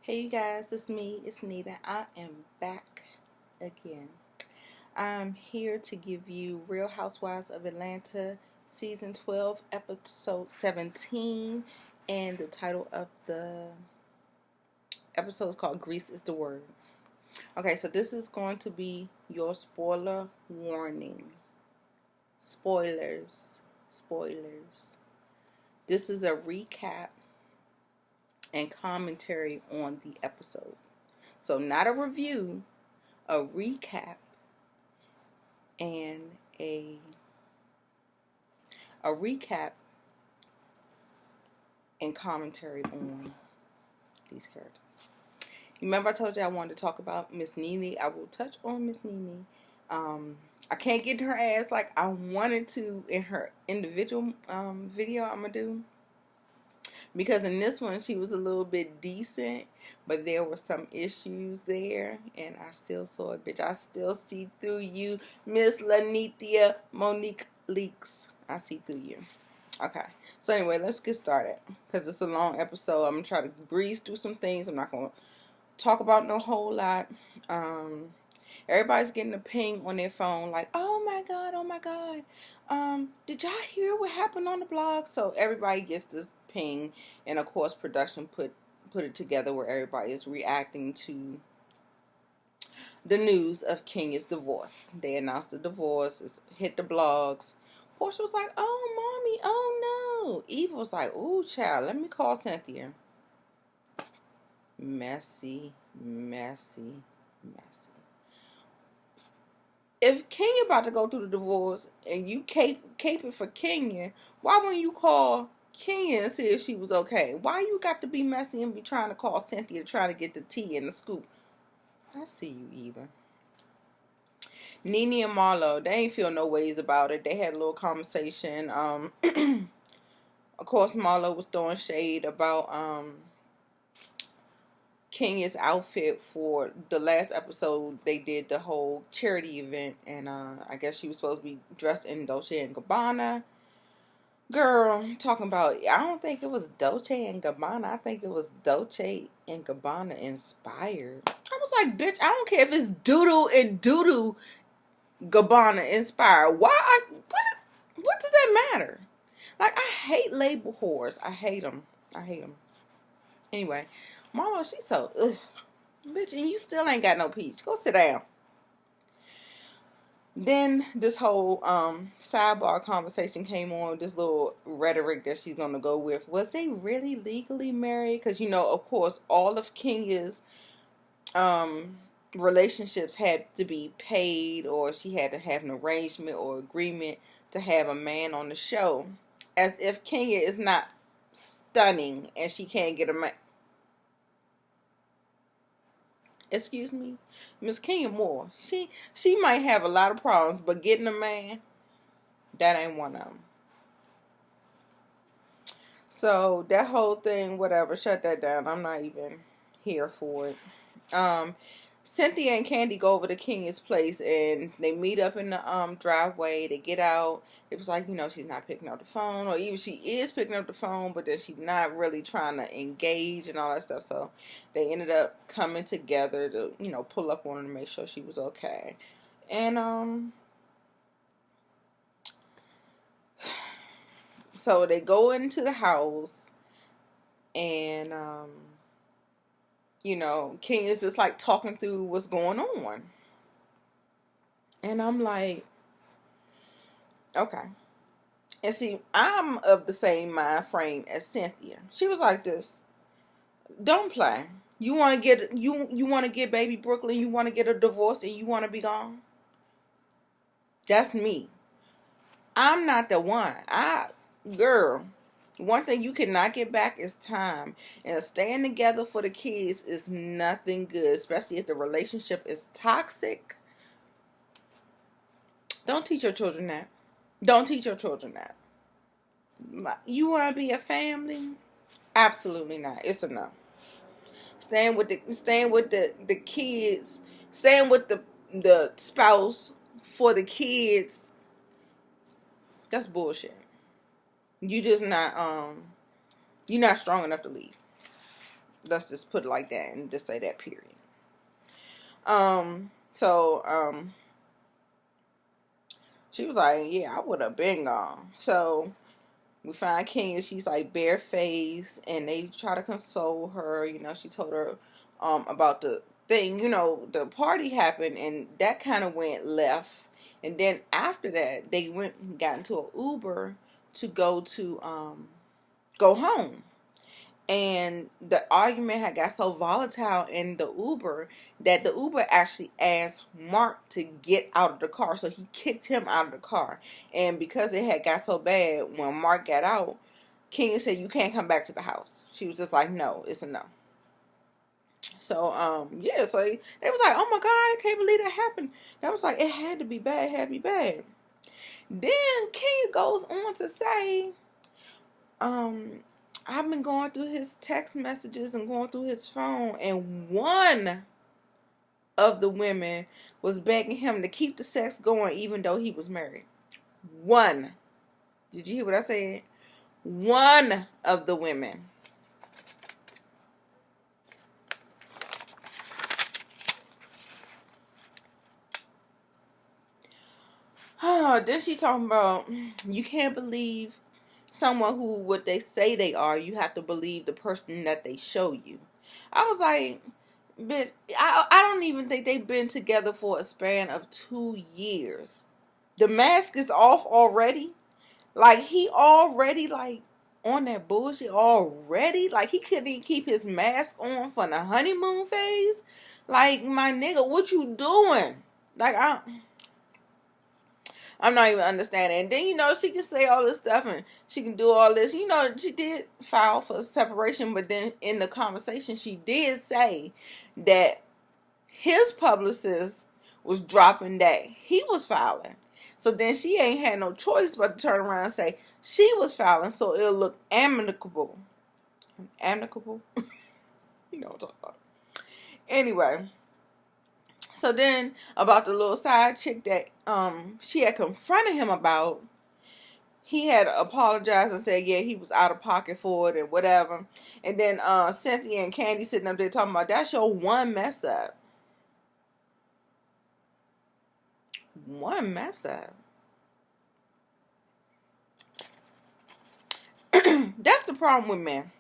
Hey you guys, it's me, it's Nene. I am back again. I'm here to give you Real Housewives of Atlanta Season 12, Episode 17, and the title of the episode is called Grease is the Word. Okay, so this is going to be your spoiler warning. Spoilers. This is a recap and commentary on the episode. So not a review, a recap and a recap and commentary on these characters. Remember I told you I wanted to talk about Miss Nene. I will touch on Miss Nene. I can't get her ass like I wanted to in her individual video I'm going to do. Because in this one, she was a little bit decent, but there were some issues there, and I still saw it, bitch. I still see through you, Miss Lanithia Monique Leaks. I see through you. Okay, so anyway, let's get started, because it's a long episode. I'm going to try to breeze through some things. I'm not going to talk about no whole lot. Everybody's getting a ping on their phone, like, oh my god, did y'all hear what happened on the blog? So everybody gets this ping, and of course production put it together where everybody is reacting to the news of Kenya's divorce. They announced the divorce, it's hit the blogs. Portia was like, oh mommy, oh no. Eva was like, ooh child, let me call Cynthia. Messy. If Kenya about to go through the divorce and you caping for Kenya, why wouldn't you call Kenya and see if she was okay? Why you got to be messy and be trying to call Cynthia trying to get the tea and the scoop? I see you, Eva. Nene and Marlo, they ain't feel no ways about it. They had a little conversation. Of course, Marlo was throwing shade about Kenya's outfit for the last episode. They did the whole charity event, and I guess she was supposed to be dressed in Dolce and Gabbana. Girl, talking about, I don't think it was Dolce and Gabbana. I think it was Dolce and Gabbana inspired. I was like, bitch, I don't care if it's Doodle and Doodoo Gabbana inspired. Why? What does that matter? Like, I hate label whores. I hate them. Anyway, Marlo, she's so, ugh. Bitch, and you still ain't got no peach. Go sit down. Then this whole sidebar conversation came on, this little rhetoric that she's going to go with. Was they really legally married? Because, you know, of course, all of Kenya's relationships had to be paid, or she had to have an arrangement or agreement to have a man on the show. As if Kenya is not stunning and she can't get a man. Excuse me? Miss Kenya Moore, she might have a lot of problems, but getting a man, that ain't one of them. So that whole thing, whatever, shut that down. I'm not even here for it. Cynthia and Candy go over to Kenya's place, and they meet up in the driveway. They get out. It was like, you know, she's not picking up the phone, or even she is picking up the phone, but then she's not really trying to engage and all that stuff. So they ended up coming together to, you know, pull up on her to make sure she was okay. And so they go into the house, and you know, Kenya's just like talking through what's going on. And I'm like, okay. And see, I'm of the same mind frame as Cynthia. She was like this. Don't play. You want to get baby Brooklyn, you want to get a divorce, and you want to be gone? That's me. I'm not the one. Girl, one thing you cannot get back is time. And staying together for the kids is nothing good, especially if the relationship is toxic. Don't teach your children that. You want to be a family? Absolutely not. It's a no. Staying with the kids, staying with the spouse for the kids. That's bullshit. You just not you're not strong enough to leave. Let's just put it like that and just say that, period. So she was like, yeah, I would have been gone. So we find Kenya, she's like barefaced, and they try to console her. You know, she told her about the thing, you know, the party happened, and that kind of went left. And then after that, they went and got into an Uber to go home. And the argument had got so volatile in the Uber that the Uber actually asked Mark to get out of the car. So he kicked him out of the car. And because it had got so bad, when Mark got out, Kenya said, you can't come back to the house. She was just like, no, it's a no. So, yeah, so they was like, oh my God, I can't believe that happened. That was like, it had to be bad, it had to be bad. Then Kenya goes on to say, I've been going through his text messages and going through his phone, and one of the women was begging him to keep the sex going even though he was married. One. Did you hear what I said? One of the women. Then she talking about, you can't believe someone who what they say they are. You have to believe the person that they show you. I was like, but I don't even think they've been together for a span of 2 years. The mask is off already. Like, he already, like, on that bullshit already. Like, he couldn't even keep his mask on for the honeymoon phase. Like, my nigga, what you doing? Like, I'm not even understanding. And then, you know, she can say all this stuff and she can do all this. You know, she did file for separation, but then in the conversation, she did say that his publicist was dropping that he was filing. So then she ain't had no choice but to turn around and say she was filing, so it'll look amicable. Amicable? You know what I'm talking about. Anyway. So then, about the little side chick that she had confronted him about, he had apologized and said, yeah, he was out of pocket for it and whatever. And then Cynthia and Candy sitting up there talking about, that's your one mess up. One mess up. That's the problem with men.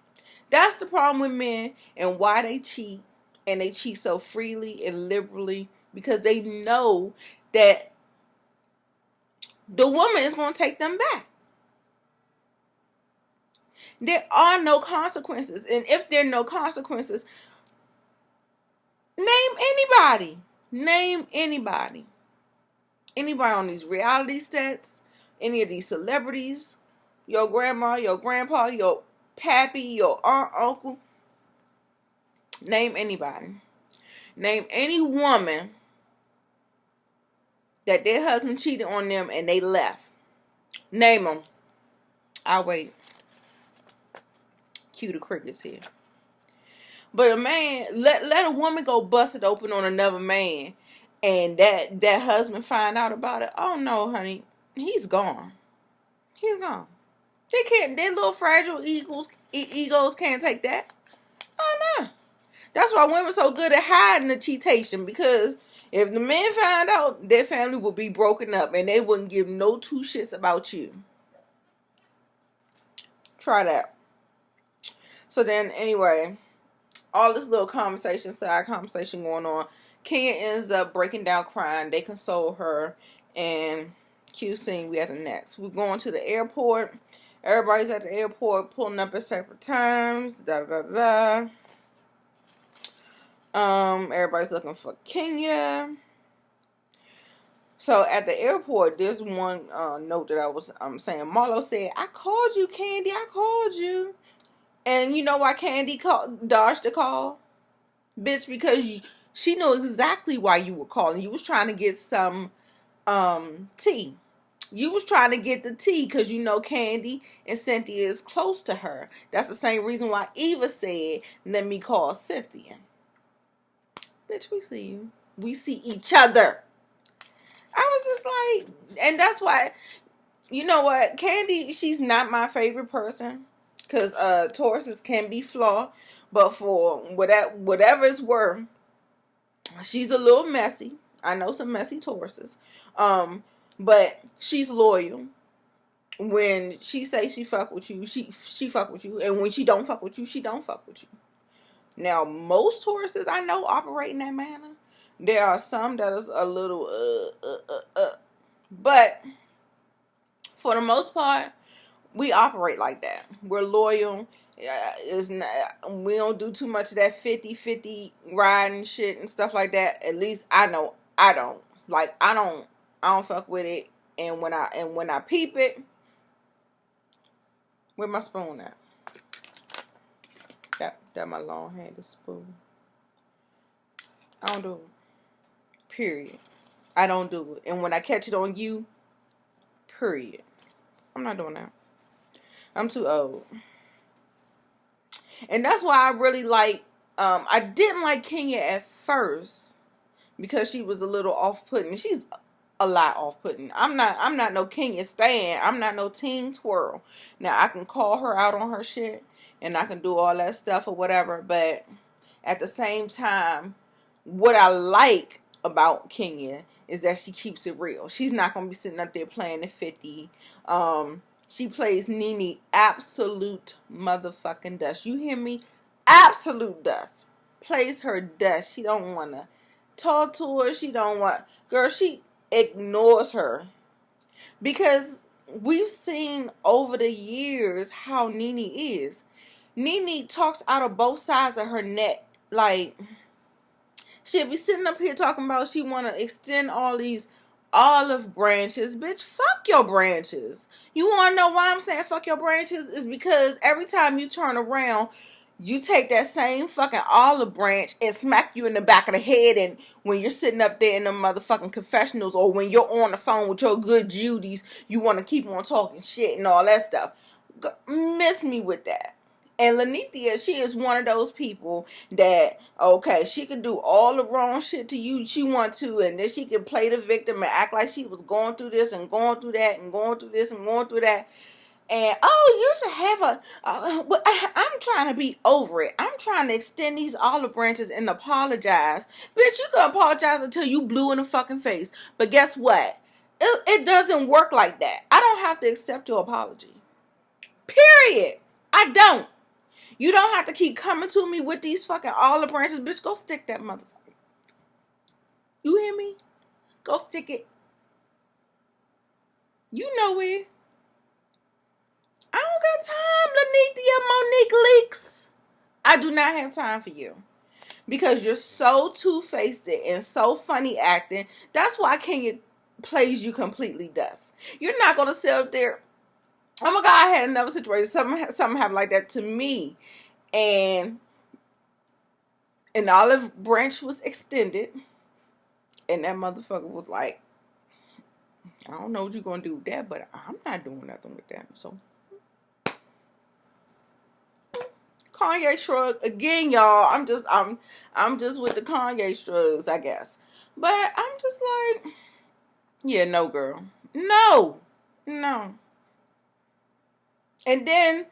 That's the problem with men and why they cheat. And they cheat so freely and liberally because they know that the woman is going to take them back. There are no consequences. And if there are no consequences, name anybody. Name anybody. Anybody on these reality sets, any of these celebrities, your grandma, your grandpa, your pappy, your aunt, uncle. Name anybody. Name any woman that their husband cheated on them and they left. Name them. I'll wait. Cue the crickets here. But a man, let a woman go bust it open on another man and that husband find out about it. Oh no, honey. He's gone. He's gone. They can't, their little fragile egos can't take that. Oh no. That's why women so good at hiding the cheatation, because if the men found out, their family would be broken up and they wouldn't give no two shits about you. Try that. So then, anyway, all this little side conversation going on. Kenya ends up breaking down crying. They console her. And cue scene, we at the next. We're going to the airport. Everybody's at the airport pulling up at separate times. Everybody's looking for Kenya. So at the airport, there's one note that I was saying. Marlo said, I called you, Candy. I called you. And you know why Candy dodged the call? Bitch, because she knew exactly why you were calling. You was trying to get some tea. You was trying to get the tea because you know Candy and Cynthia is close to her. That's the same reason why Eva said, let me call Cynthia. Bitch, we see you. We see each other. I was just like, and that's why, you know what? Candy, she's not my favorite person. Because Tauruses can be flawed. But for whatever it's worth, she's a little messy. I know some messy Tauruses. But she's loyal. When she say she fuck with you, she fuck with you. And when she don't fuck with you, she don't fuck with you. Now, most Tauruses I know operate in that manner. There are some that is a little but for the most part, we operate like that. We're loyal. It's not, we don't do too much of that 50-50 riding shit and stuff like that. At least I know I don't. Like I don't fuck with it. And when I peep it, where my spoon at? That my long-handed spoon. I don't do it. Period. I don't do it. And when I catch it on you, period. I'm not doing that. I'm too old. And that's why I really like, I didn't like Kenya at first because she was a little off-putting. She's a lot off-putting. I'm not no Kenya stan. I'm not no teen Twirl. Now, I can call her out on her shit and I can do all that stuff or whatever, but at the same time, what I like about Kenya is that she keeps it real. She's not going to be sitting up there playing the 50. She plays Nene absolute motherfucking dust. You hear me? Absolute dust. Plays her dust. She don't want to talk to her. She don't want... Girl, she ignores her. Because we've seen over the years how Nene is. Nene talks out of both sides of her neck. Like, she'll be sitting up here talking about she want to extend all these olive branches. Bitch, fuck your branches. You want to know why I'm saying fuck your branches? Is because every time you turn around, you take that same fucking olive branch and smack you in the back of the head. And when you're sitting up there in the motherfucking confessionals or when you're on the phone with your good Judies, you want to keep on talking shit and all that stuff. Miss me with that. And Lanithia, she is one of those people that, okay, she can do all the wrong shit to you she want to, and then she can play the victim and act like she was going through this and going through that and going through this and going through that. And, oh, you should have I'm trying to be over it. I'm trying to extend these olive branches and apologize. Bitch, you can apologize until you blue in the fucking face. But guess what? It doesn't work like that. I don't have to accept your apology. Period. I don't. You don't have to keep coming to me with these fucking olive branches. Bitch, go stick that motherfucker. You hear me? Go stick it. You know where. I don't got time, Lanithia Monique Leaks. I do not have time for you. Because you're so two-faced and so funny acting. That's why Kenya plays you completely dust. You're not going to sit up there. Oh my God, I had another situation. Something happened like that to me. And an olive branch was extended. And that motherfucker was like, I don't know what you're going to do with that, but I'm not doing nothing with that. So, Kanye shrug. Again, y'all, I'm just with the Kanye shrugs, I guess. But I'm just like, yeah, no, girl. No. And then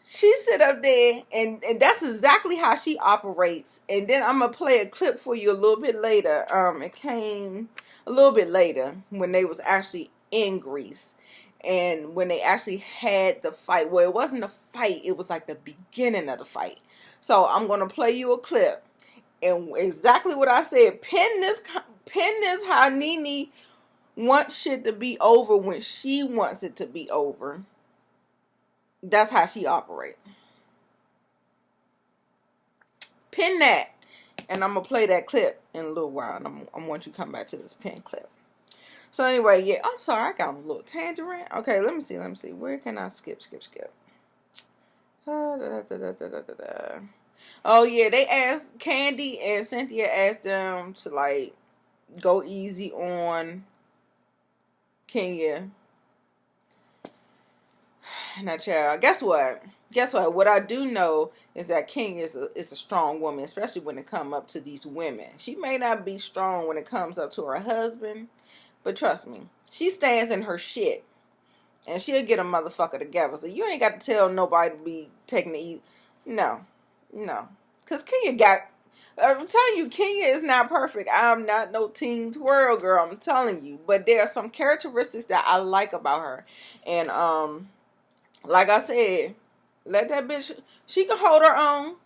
she sit up there, and that's exactly how she operates. And then I'm going to play a clip for you a little bit later. It came a little bit later when they was actually in Greece. And when they actually had the fight. Well, it wasn't a fight. It was like the beginning of the fight. So I'm going to play you a clip. And exactly what I said. Pin this how Nene wants shit to be over when she wants it to be over. That's how she operates. Pin that. And I'm going to play that clip in a little while. And I want you to come back to this pin clip. So anyway, yeah. I'm sorry. I got a little tangent. Okay, let me see. Where can I skip? Oh, yeah. They asked, Candy and Cynthia asked them to, like, go easy on Kenya. Now, child, guess what? What I do know is that King is a strong woman, especially when it comes up to these women. She may not be strong when it comes up to her husband, but trust me, she stands in her shit. And she'll get a motherfucker together. So you ain't got to tell nobody to be taking the easy. No. No. Because Kenya got... I'm telling you, Kenya is not perfect. I'm not no teen twirl girl. I'm telling you. But there are some characteristics that I like about her. And, like I said, let that bitch... She can hold her own.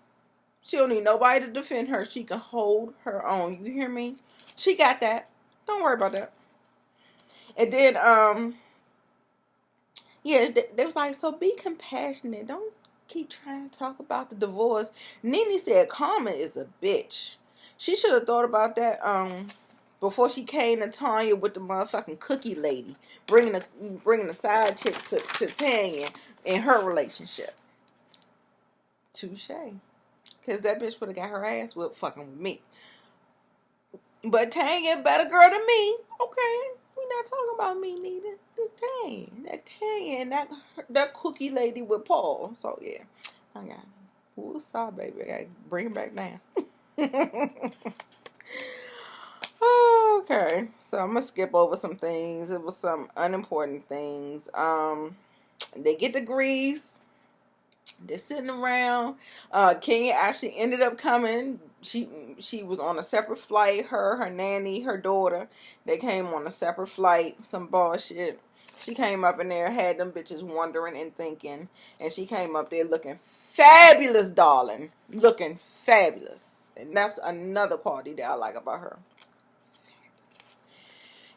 She don't need nobody to defend her. She can hold her own. You hear me? She got that. Don't worry about that. And then, yeah, they was like, so be compassionate. Don't keep trying to talk about the divorce. Nene said Karma is a bitch. She should have thought about that before she came to Tanya with the motherfucking cookie lady, bringing the side chick to Tanya in her relationship. Touche. Because that bitch would have got her ass whipped fucking with me. But Tanya, better girl than me. Okay. We not talking about me neither. This Tanya. That Tanya and that cookie lady with Paul. So, yeah. I got woosah, baby. I got to bring it back down. Okay. So, I'm going to skip over some things. It was some unimportant things. They get to Greece. They're sitting around. Kenya actually ended up coming. She was on a separate flight. Her nanny, her daughter. They came on a separate flight. Some bullshit. She came up in there, had them bitches wondering and thinking. And she came up there looking fabulous, darling. Looking fabulous. And that's another quality that I like about her.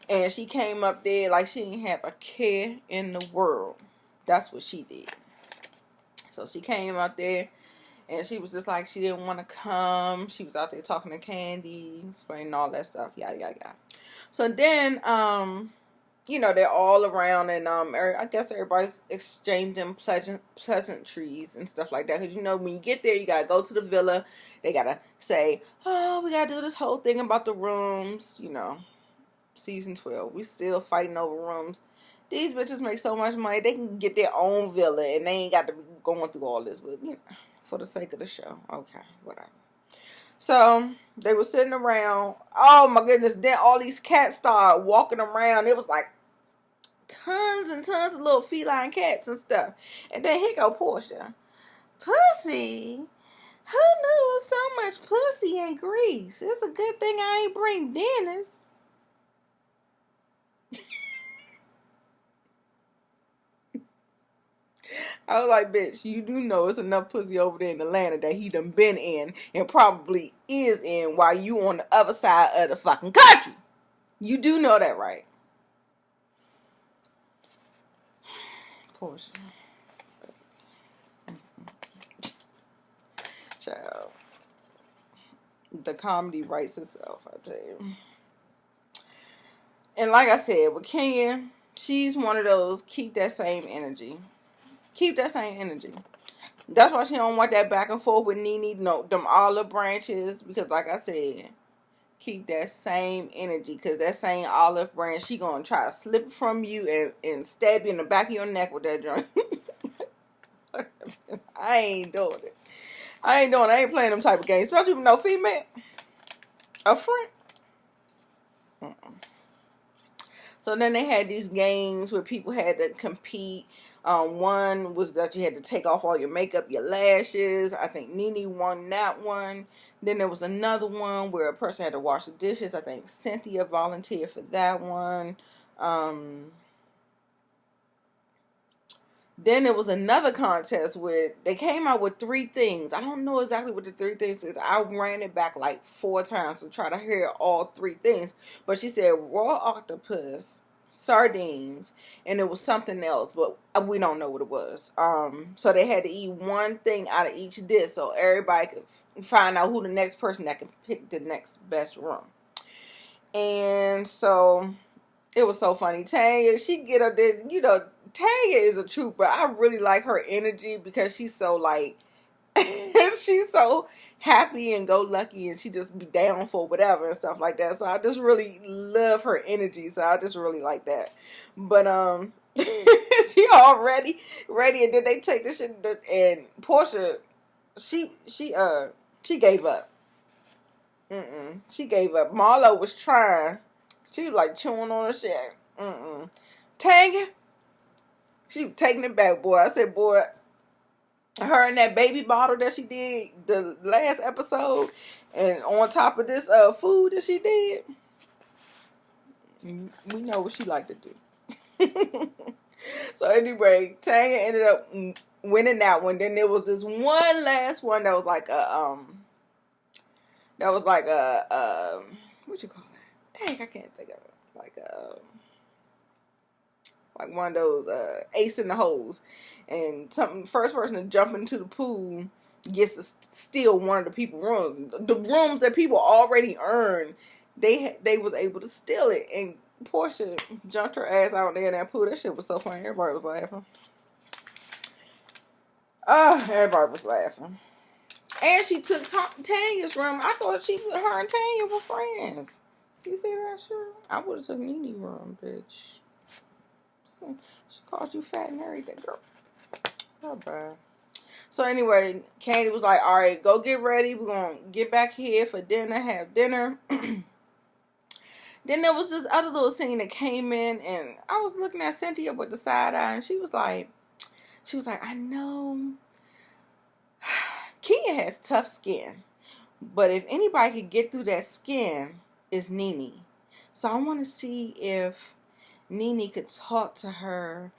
And she came up there like she didn't have a care in the world. That's what she did. So she came out there, and she was just like, she didn't want to come. She was out there talking to Candy, explaining all that stuff, yada, yada, yada. So then, you know, they're all around, and I guess everybody's exchanging pleasantries and stuff like that. Because, you know, when you get there, you got to go to the villa. They got to say, oh, we got to do this whole thing about the rooms. You know, season 12. We still fighting over rooms. These bitches make so much money, they can get their own villa, and they ain't got to be going through all this. But, you know, for the sake of the show. Okay, whatever. So, they were sitting around. Oh, my goodness. Then all these cats started walking around. It was like tons and tons of little feline cats and stuff. And then here go Portia. Pussy? Who knew so much pussy in Greece? It's a good thing I ain't bring Dennis. I was like, bitch, you do know it's enough pussy over there in Atlanta that he done been in and probably is in while you on the other side of the fucking country. You do know that, right? Portia. Child. The comedy writes itself, I tell you. And like I said, with Kenya, she's one of those, keep that same energy. Keep that same energy. That's why she don't want that back and forth with Nene. No, them olive branches. Because like I said, keep that same energy. Because that same olive branch, she going to try to slip it from you and stab you in the back of your neck with that joint. I ain't doing it. I ain't playing them type of games. Especially with no female. A friend. So then they had these games where people had to compete. One was that you had to take off all your makeup, your lashes. I think Nene won that one. Then there was another one where a person had to wash the dishes. I think Cynthia volunteered for that one. Then there was another contest where they came out with 3 things. I don't know exactly what the 3 things is. I ran it back like 4 times to try to hear all 3 things. But she said raw octopus, sardines, and it was something else, but we don't know what it was. So they had to eat one thing out of each dish so everybody could find out who the next person that can pick the next best room. And so it was so funny. Tanya, she get up there, you know, Tanya is a trooper. I really like her energy because she's so like, she's so happy and go lucky, and she just be down for whatever and stuff like that. So I just really love her energy. So I just really like that. But she already ready, and then they take the shit. And Portia, she gave up. She gave up. Marlo was trying. She was like chewing on her shit. Tanya, She was taking it back, boy. I said, boy, her and that baby bottle that she did the last episode, and on top of this food that she did, we know what she liked to do. So anyway, Tanya ended up winning that one. Then there was this one last one that was like a what you call that? Dang, I can't think of it. Like one of those ace in the holes, and first person to jump into the pool gets to steal one of the people's rooms. The rooms that people already earned, they was able to steal it, and Portia jumped her ass out there in that pool. That shit was so funny. Everybody was laughing. Everybody was laughing. And she took Tanya's room. I thought her and Tanya were friends. You see that shit? I would have took Nene's room, bitch. She called you fat and everything, girl. Oh, bad. So anyway, Candy was like, all right, go get ready. We're going to get back here for dinner, have dinner. Then there was this other little scene that came in, and I was looking at Cynthia with the side eye, and she was like, I know Kia has tough skin, but if anybody could get through that skin, it's Nene. So I want to see if Nene could talk to her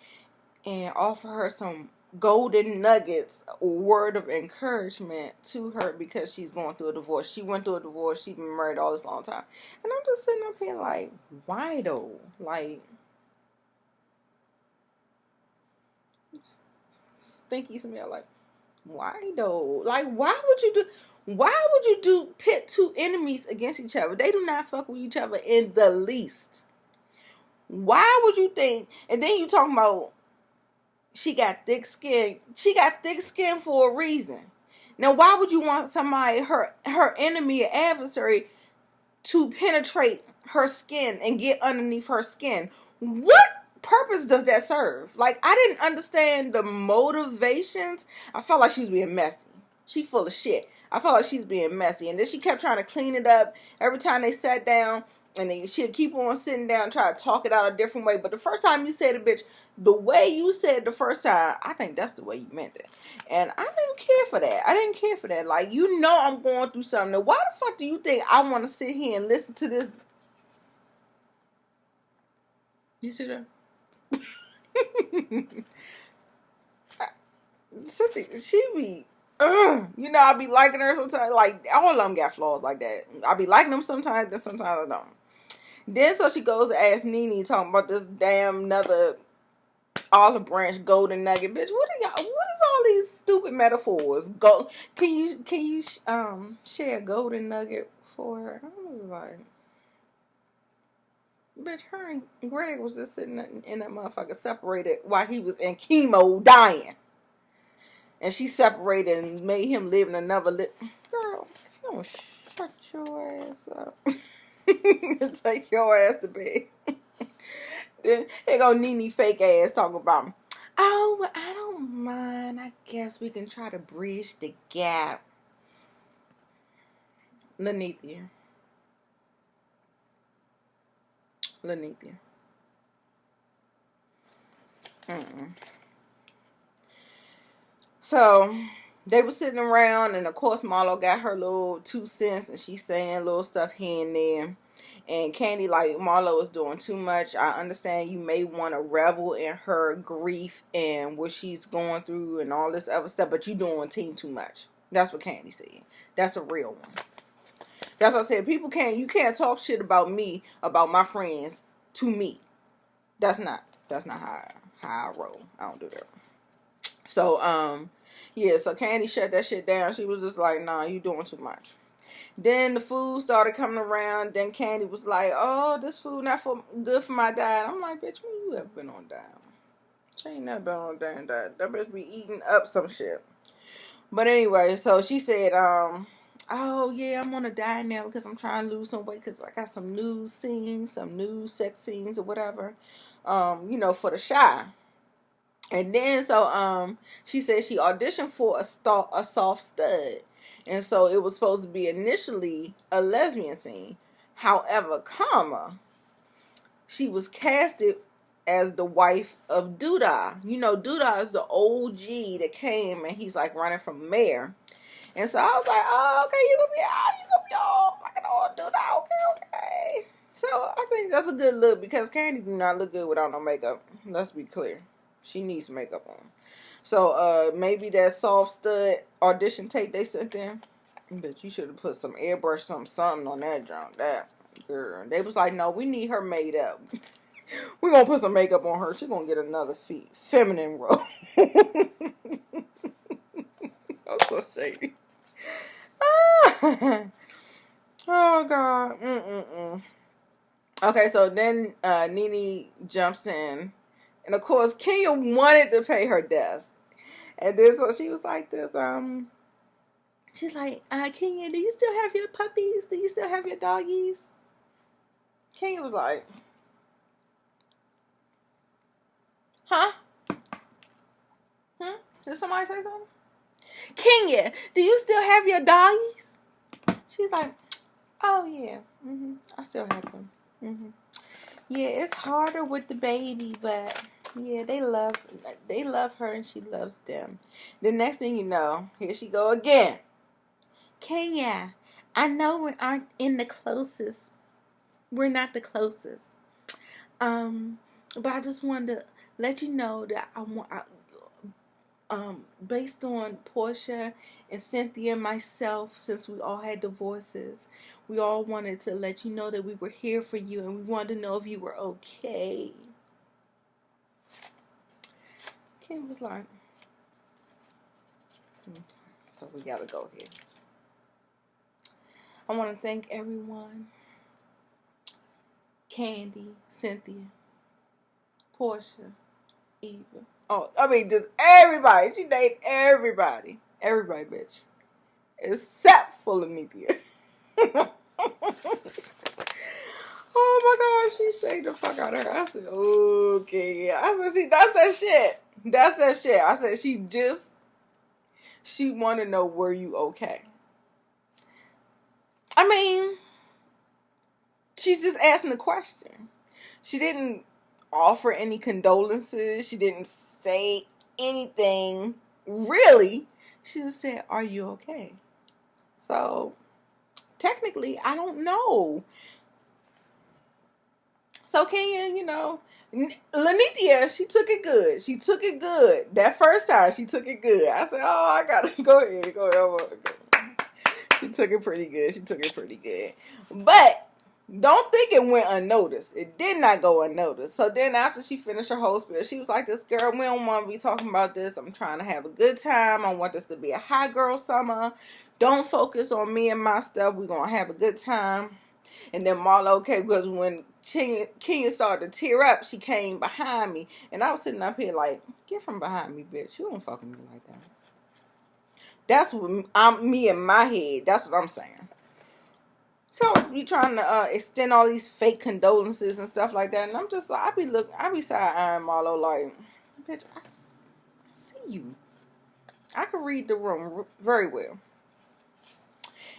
and offer her some golden nuggets, a word of encouragement to her, because she's going through a divorce. She went through a divorce. She's been married all this long time. And I'm just sitting up here like, why though? Like, stinky smell. Like, why though? Like, why would you do pit two enemies against each other? They do not fuck with each other in the least. Why would you think? And then you talking about she got thick skin. She got thick skin for a reason. Now, why would you want somebody, her enemy or adversary, to penetrate her skin and get underneath her skin? What purpose does that serve? Like, I didn't understand the motivations. I felt like she was being messy. She full of shit. I felt like she was being messy. And then she kept trying to clean it up every time they sat down. And she'd keep on sitting down and try to talk it out a different way. But the first time you said it, bitch, the way you said it the first time, I think that's the way you meant it. And I didn't care for that. Like, you know I'm going through something. Now, why the fuck do you think I want to sit here and listen to this? You see that? She be... you know, I be liking her sometimes. Like, all of them got flaws like that. I be liking them sometimes, then sometimes I don't. Then so she goes to ask Nene, talking about this damn another olive branch golden nugget. Bitch, what is all these stupid metaphors? Can you share a golden nugget for her? I was like, bitch, her and Greg was just sitting in that motherfucker separated while he was in chemo dying. And she separated and made him live in another girl, if you don't shut your ass up. Take your ass to bed. Then here go Nene fake ass talking about me. Oh, well, I don't mind. I guess we can try to bridge the gap. Lanithia. So they were sitting around, and of course Marlo got her little 2 cents, and she's saying little stuff here and there. And Candy, like, Marlo is doing too much. I understand you may want to revel in her grief and what she's going through and all this other stuff, but you doing team too much. That's what Candy said. That's a real one. That's what I said. You can't talk shit about me, about my friends, to me. That's not how I roll. I don't do that. So, yeah, so Candy shut that shit down. She was just like, nah, you doing too much. Then the food started coming around. Then Candy was like, oh, this food not good for my diet. I'm like, bitch, when you ever been on diet? She ain't never been on a damn diet. That bitch be eating up some shit. But anyway, so she said, oh, yeah, I'm on a diet now because I'm trying to lose some weight because I got some news scenes, some news sex scenes or whatever, for the Shy. And then, so, she said she auditioned for a soft stud. And so it was supposed to be initially a lesbian scene. However, she was casted as the wife of Duda. You know, Duda is the OG that came and he's like running for mayor. And so I was like, oh, okay, you gonna be all fucking old Duda, okay. So I think that's a good look because Candy do not look good without no makeup. Let's be clear. She needs makeup on. So maybe that soft stud audition tape they sent in. But you should have put some airbrush something on that drum. That girl. They was like, no, we need her made up. We're gonna put some makeup on her. She's gonna get another feminine role. I'm so shady. Oh God. Okay, so then Nene jumps in. And of course, Kenya wanted to pay her desk. And then so she was like this, she's like, Kenya, do you still have your puppies? Do you still have your doggies? Kenya was like, huh? Did somebody say something? Kenya, do you still have your doggies? She's like, oh yeah, I still have them. Yeah, it's harder with the baby, but yeah, they love her and she loves them. The next thing you know, here she go again. Kenya, I know we aren't in the closest. We're not the closest. But I just wanted to let you know that based on Portia and Cynthia and myself, since we all had divorces, we all wanted to let you know that we were here for you and we wanted to know if you were okay. Kim was like, so we gotta go here. I want to thank everyone. Candy, Cynthia, Portia, Eva. Oh, I mean, just everybody. She dated everybody. Everybody, bitch. Except for Lamethea. Oh my God, she shaded the fuck out of her. I said, okay. I said, see, that's that shit. That's that shit. I said, she want to know, were you okay? I mean, she's just asking a question. She didn't offer any condolences. She didn't say anything, really. She just said, are you okay? So, technically, I don't know. So, Kenya, you know, Lanithia, she took it good. She took it good. That first time, she took it good. I said, oh, I gotta go ahead. She took it pretty good. But don't think it went unnoticed. It did not go unnoticed. So then after she finished her whole spiel, she was like, this girl, we don't want to be talking about this. I'm trying to have a good time. I want this to be a hot girl summer. Don't focus on me and my stuff. We're going to have a good time. And then Marla, okay, because when Kenya started to tear up, she came behind me. And I was sitting up here like, get from behind me, bitch. You don't fuck with me like that. That's what me in my head. That's what I'm saying. So you trying to extend all these fake condolences and stuff like that, and I'm just like, I be side-eyeing Marlo like, bitch, I see you. I can read the room very well.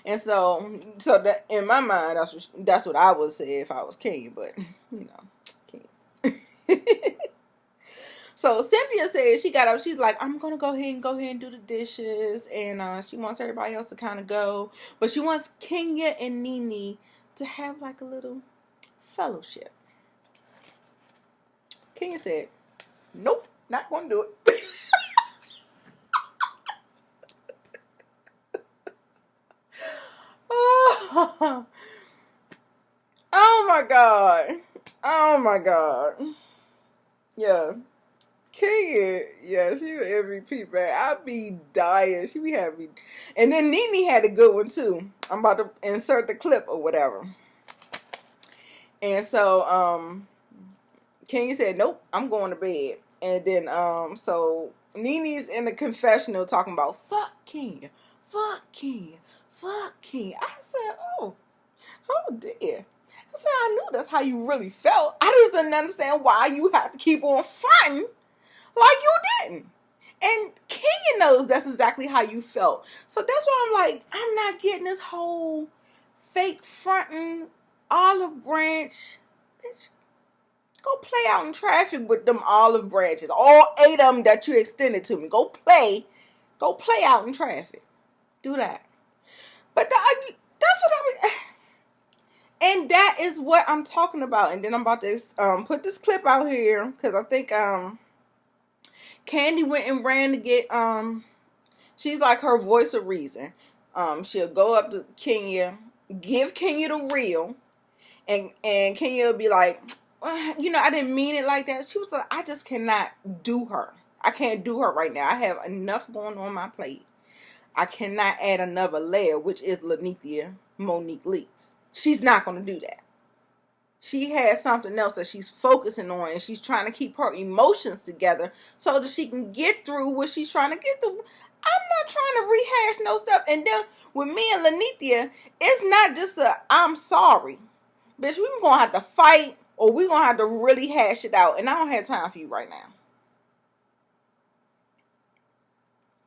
And so that in my mind, that's what I would say if I was Kenya, but you know, Kenya. So Cynthia said she got up. She's like, I'm gonna go ahead and do the dishes, and she wants everybody else to kind of go, but she wants Kenya and Nene to have like a little fellowship. Kenya said, nope, not gonna do it. Oh my God. Oh my God. Yeah. Kenya, yeah, she an MVP, man. I be dying. She be happy. And then Nene had a good one too. I'm about to insert the clip or whatever. And so, Kenya said, nope, I'm going to bed. And then, so Nene's in the confessional talking about, fuck Kenya. I said, oh dear. I said, I knew that's how you really felt. I just didn't understand why you had to keep on fronting like you didn't. And Kenya knows that's exactly how you felt. So that's why I'm like, I'm not getting this whole fake fronting olive branch. Bitch, Go play out in traffic with them olive branches. All 8 of them that you extended to me. Go play out in traffic. Do that. But that's what I was... And that is what I'm talking about. And then I'm about to put this clip out here. Because I think Candy went and ran to get... she's like her voice of reason. She'll go up to Kenya, give Kenya the real, and Kenya will be like, you know, I didn't mean it like that. She was like, I just cannot do her. I can't do her right now. I have enough going on my plate. I cannot add another layer, which is Lanithia Monique Leaks. She's not going to do that. She has something else that she's focusing on, and she's trying to keep her emotions together so that she can get through what she's trying to get through. I'm not trying to rehash no stuff. And then with me and Lanithia, it's not just I'm sorry. Bitch, we're going to have to fight, or we're going to have to really hash it out. And I don't have time for you right now.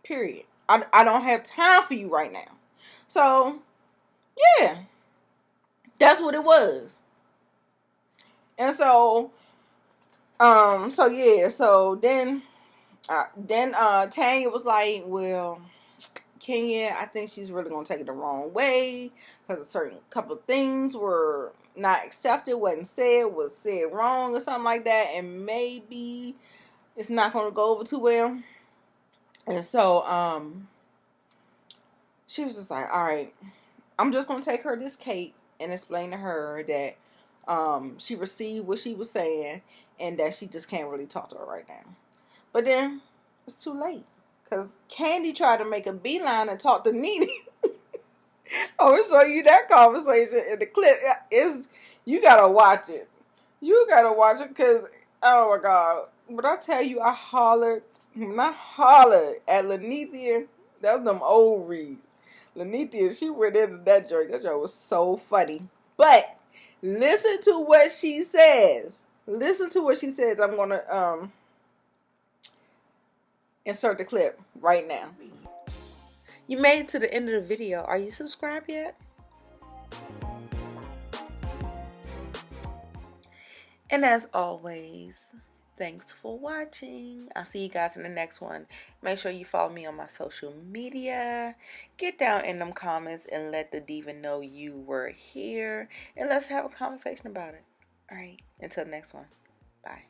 Period. I don't have time for you right now. So, yeah. That's what it was. And so, so then Tanya was like, well, Kenya, I think she's really going to take it the wrong way because a certain couple of things were not accepted, was said wrong or something like that, and maybe it's not going to go over too well. And so, she was just like, all right, I'm just going to take her this cake and explain to her that she received what she was saying and that she just can't really talk to her right now. But then it's too late because Candy tried to make a beeline and talk to Nene. I will show you that conversation in the clip. You gotta watch it. You gotta watch it because, oh my God. But I tell you, I hollered at Lanithia. That was them old reads. Lanithia, she went into that joke. That joke was so funny. But listen to what she says. Listen to what she says. I'm going to insert the clip right now. You made it to the end of the video. Are you subscribed yet? And as always, thanks for watching. I'll see you guys in the next one. Make sure you follow me on my social media. Get down in them comments and let the diva know you were here. And let's have a conversation about it. All right. Until the next one. Bye.